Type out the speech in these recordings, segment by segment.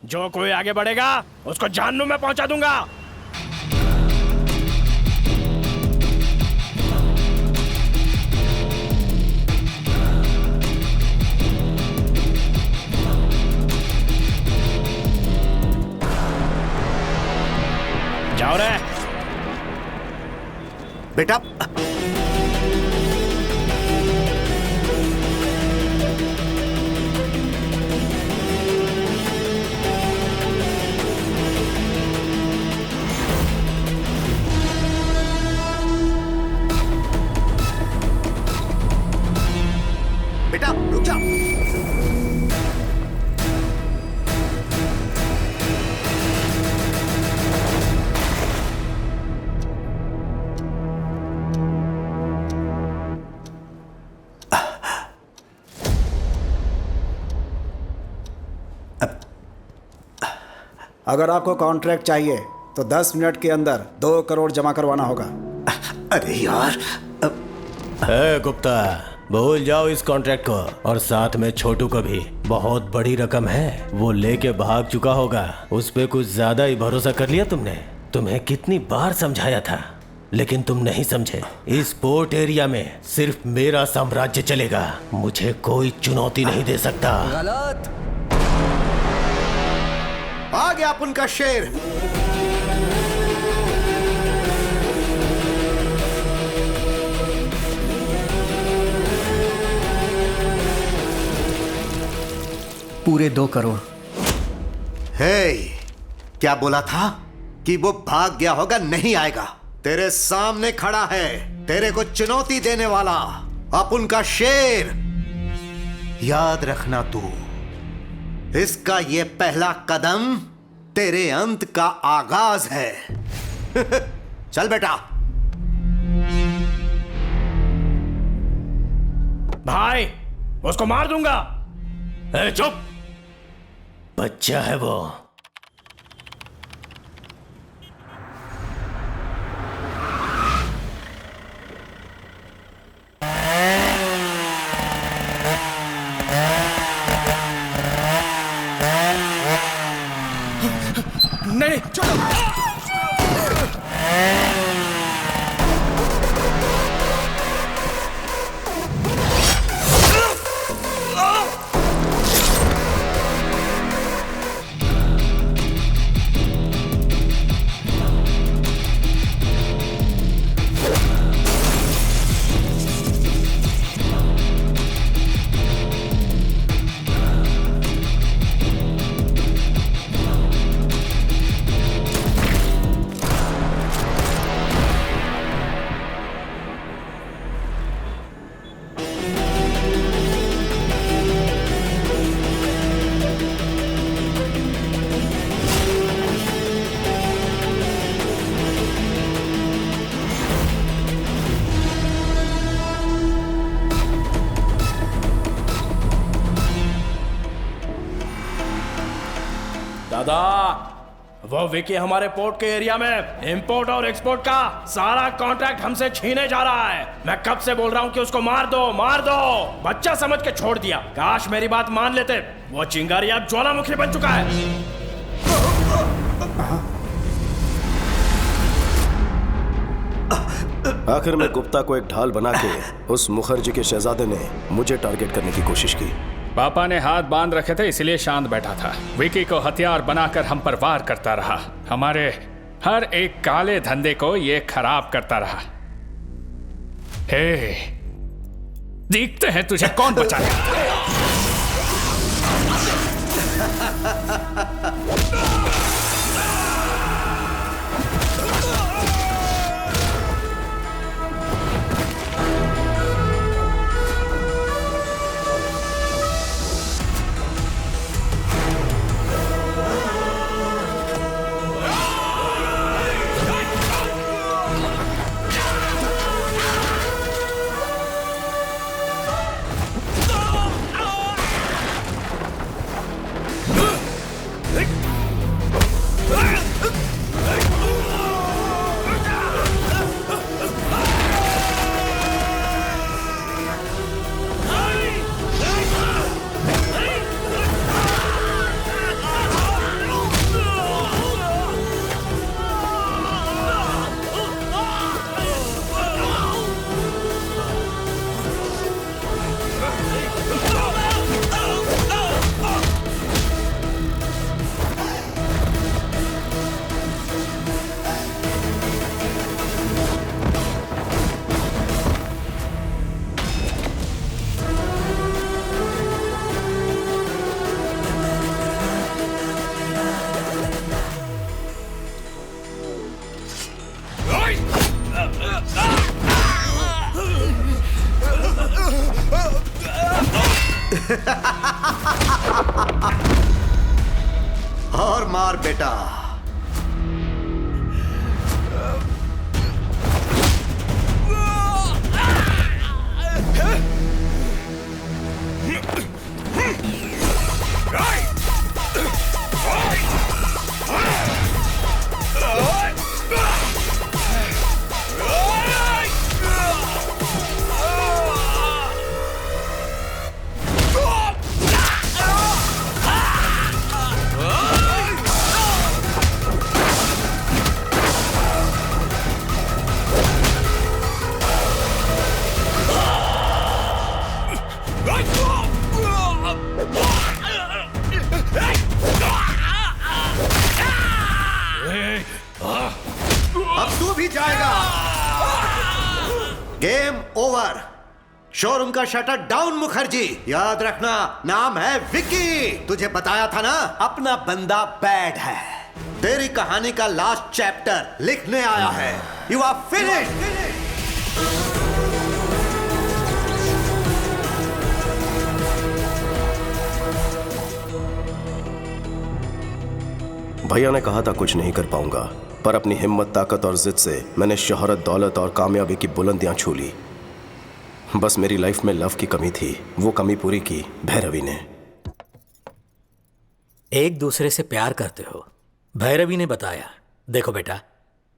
जो कोई आगे बढ़ेगा उसको जहन्नुम में पहुंचा दूंगा। जाओ रे बेटा। बेटा रुक जा। अगर आपको कॉन्ट्रैक्ट चाहिए तो 10 मिनट के अंदर 2 करोड़ जमा करवाना होगा। अरे यार गुप्ता, भूल जाओ इस कॉन्ट्रैक्ट को, और साथ में छोटू को भी। बहुत बड़ी रकम है, वो लेके भाग चुका होगा। उस पे कुछ ज्यादा ही भरोसा कर लिया तुमने। तुम्हें कितनी बार समझाया था, लेकिन तुम नहीं समझे। इस पोर्ट एरिया में सिर्फ मेरा साम्राज्य चलेगा, मुझे कोई चुनौती नहीं दे सकता। गलत। आ गया अपन का शेर। पूरे 2 करोड़। हे, क्या बोला था कि वो भाग गया होगा? नहीं आएगा। तेरे सामने खड़ा है, तेरे को चुनौती देने वाला, अपन का शेर। याद रखना तू, इसका ये पहला कदम तेरे अंत का आगाज है। चल बेटा। भाई, उसको मार दूंगा। चुप, बच्चा है वो। नहीं, छोड़ो। दादा, वो विकी हमारे पोर्ट के एरिया में इंपोर्ट और एक्सपोर्ट का सारा कॉन्ट्रैक्ट हमसे छीने जा रहा है। मैं कब से बोल रहा हूँ कि उसको मार दो, मार दो। बच्चा समझ के छोड़ दिया। काश मेरी बात मान लेते। वो चिंगारी अब ज्वालामुखी बन चुका है। आखिर में गुप्ता को एक ढाल बना के उस मुखर्जी के शहजादे ने मुझे टारगेट करने की कोशिश की। पापा ने हाथ बांध रखे थे, इसलिए शांत बैठा था। विकी को हथियार बनाकर हम पर वार करता रहा। हमारे हर एक काले धंधे को ये खराब करता रहा। हे, देखते हैं तुझे कौन बचाएगा। और मार बेटा। अब तू भी जाएगा। Game over. शोरूम का शटर डाउन मुखर्जी। याद रखना, नाम है विकी। तुझे बताया था ना, अपना बंदा बैड है। तेरी कहानी का लास्ट चैप्टर लिखने आया है। You are finished. भैया ने कहा था कुछ नहीं कर पाऊंगा, पर अपनी हिम्मत, ताकत और जिद से मैंने शोहरत, दौलत और कामयाबी की बुलंदियां छू ली। बस मेरी लाइफ में लव की कमी थी, वो कमी पूरी की भैरवी ने। एक दूसरे से प्यार करते हो, भैरवी ने बताया। देखो बेटा,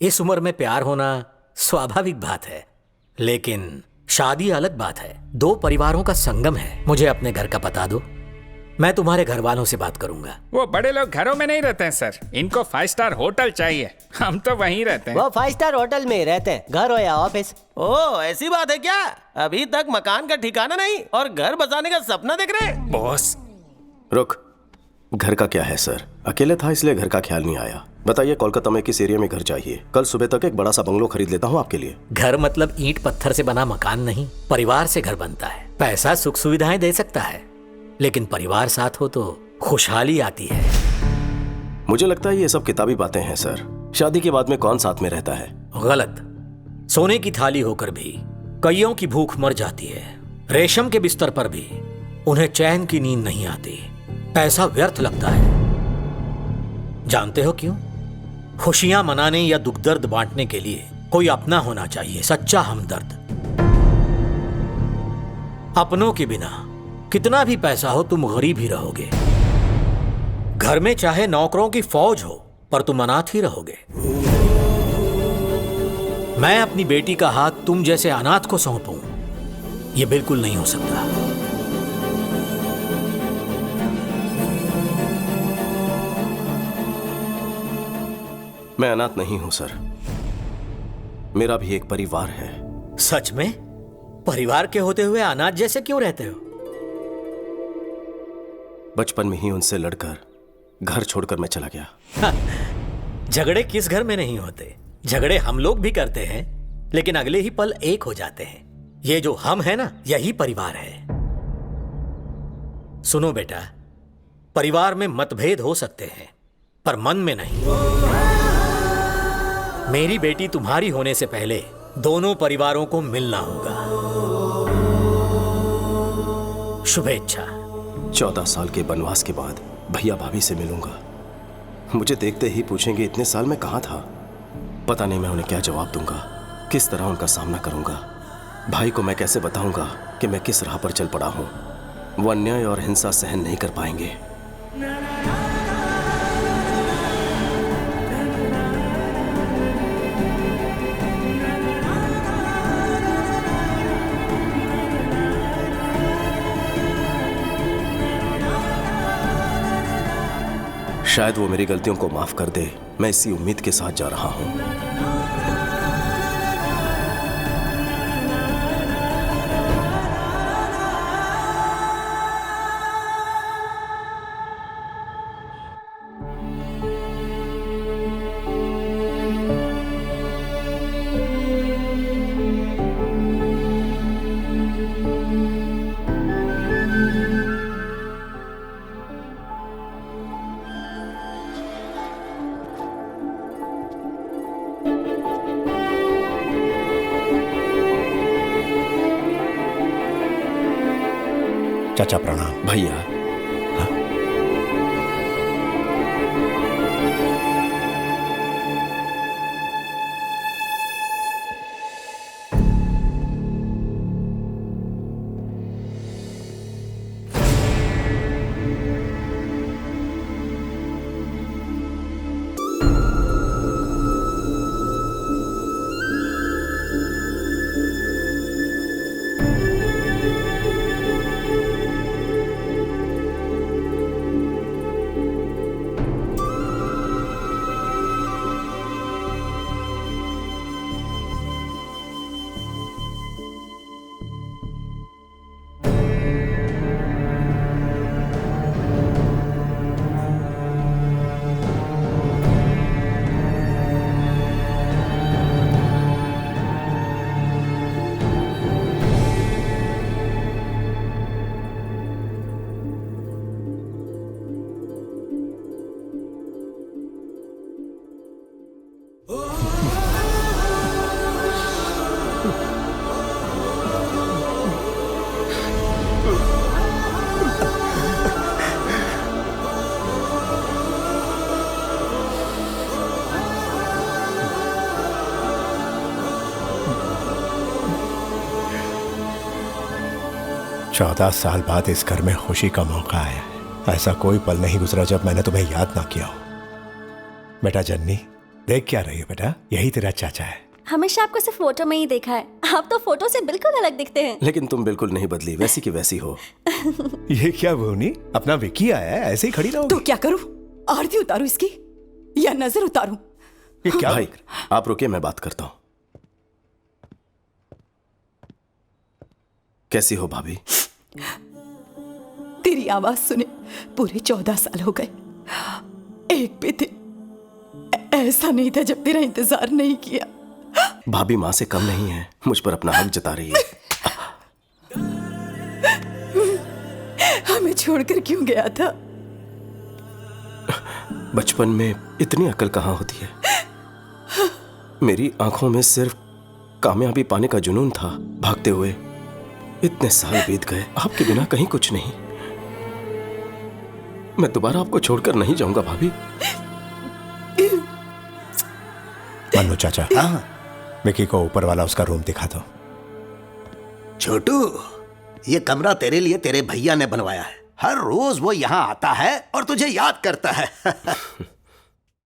इस उम्र में प्यार होना स्वाभाविक बात है, लेकिन शादी अलग बात है। दो परिवारों का संगम है। मुझे अपने घर का पता दो, मैं तुम्हारे घर वालों से बात करूंगा। वो बड़े लोग घरों में नहीं रहते हैं सर, इनको 5 स्टार होटल चाहिए। हम तो वहीं रहते हैं। वो 5 स्टार होटल में रहते हैं, घर हो या ऑफिस। ओह, ऐसी बात है क्या? अभी तक मकान का ठिकाना नहीं और घर बसाने का सपना देख रहे हैं? बॉस रुक, घर का क्या है सर? अकेले था इसलिए घर का ख्याल नहीं आया। बताइए कोलकाता में किस एरिया में घर चाहिए? कल सुबह तक एक बड़ा सा बंगलो खरीद लेता हूँ आपके लिए। घर मतलब ईंट पत्थर से बना मकान नहीं, परिवार से घर बनता है। पैसा सुख सुविधाएं दे सकता है, लेकिन परिवार साथ हो तो खुशहाली आती है। मुझे लगता है ये सब किताबी बातें हैं सर। शादी के बाद में कौन साथ में रहता है? गलत। सोने की थाली होकर भी कईयों की भूख मर जाती है। रेशम के बिस्तर पर भी उन्हें चैन की नींद नहीं आती। पैसा व्यर्थ लगता है। जानते हो क्यों? खुशियां मनाने या दुख दर्द बांटने के लिए कोई अपना होना चाहिए, सच्चा हमदर्द। अपनों के बिना कितना भी पैसा हो, तुम गरीब ही रहोगे। घर में चाहे नौकरों की फौज हो, पर तुम अनाथ ही रहोगे। मैं अपनी बेटी का हाथ तुम जैसे अनाथ को सौंपूं, यह बिल्कुल नहीं हो सकता। मैं अनाथ नहीं हूं सर, मेरा भी एक परिवार है। सच में? परिवार के होते हुए अनाथ जैसे क्यों रहते हो? बचपन में ही उनसे लड़कर घर छोड़कर मैं चला गया। झगड़े किस घर में नहीं होते? झगड़े हम लोग भी करते हैं, लेकिन अगले ही पल एक हो जाते हैं। ये जो हम है ना, यही परिवार है। सुनो बेटा, परिवार में मतभेद हो सकते हैं, पर मन में नहीं। मेरी बेटी तुम्हारी होने से पहले दोनों परिवारों को मिलना होगा। शुभेच्छा। 14 साल के वनवास के बाद भैया भाभी से मिलूंगा। मुझे देखते ही पूछेंगे इतने साल में कहाँ था। पता नहीं मैं उन्हें क्या जवाब दूंगा, किस तरह उनका सामना करूंगा। भाई को मैं कैसे बताऊंगा कि मैं किस राह पर चल पड़ा हूं। वो अन्याय और हिंसा सहन नहीं कर पाएंगे। शायद वो मेरी गलतियों को माफ कर दे। मैं इसी उम्मीद के साथ जा रहा हूं। चाचा प्रणाम। भैया। 14 साल बाद इस घर में खुशी का मौका आया है। ऐसा कोई पल नहीं गुजरा जब मैंने तुम्हें याद ना किया हो। बेटा जन्नी, देख क्या रही है बेटा, यही तेरा चाचा है। हमेशा आपको सिर्फ फोटो में ही देखा है, आप तो फोटो से बिल्कुल अलग दिखते हैं। लेकिन तुम बिल्कुल नहीं बदली, वैसी की वैसी हो। ये क्या भूनी, अपना विकी आया है, ऐसे ही खड़ी रहोगी? तो क्या करूं, आरती उतारूं इसकी या नजर उतारूं? ये क्या भाई, आप रुकिए, मैं बात करता हूं। कैसी हो भाभी? तेरी आवाज सुने पूरे 14 साल हो गए। एक भी दिन ऐसा नहीं था जब तेरा इंतजार नहीं किया। भाभी माँ से कम नहीं है, मुझ पर अपना हक जता रही है। हमें छोड़कर क्यों गया था? बचपन में इतनी अकल कहाँ होती है। मेरी आंखों में सिर्फ कामयाबी पाने का जुनून था। भागते हुए इतने साल बीत गए, आपके बिना कहीं कुछ नहीं। मैं दोबारा आपको छोड़कर नहीं जाऊंगा भाभी। मन्नू चाचा, हाँ, विकी को ऊपर वाला उसका रूम दिखा दो। छोटू, ये कमरा तेरे लिए तेरे भैया ने बनवाया है। हर रोज वो यहाँ आता है और तुझे याद करता है।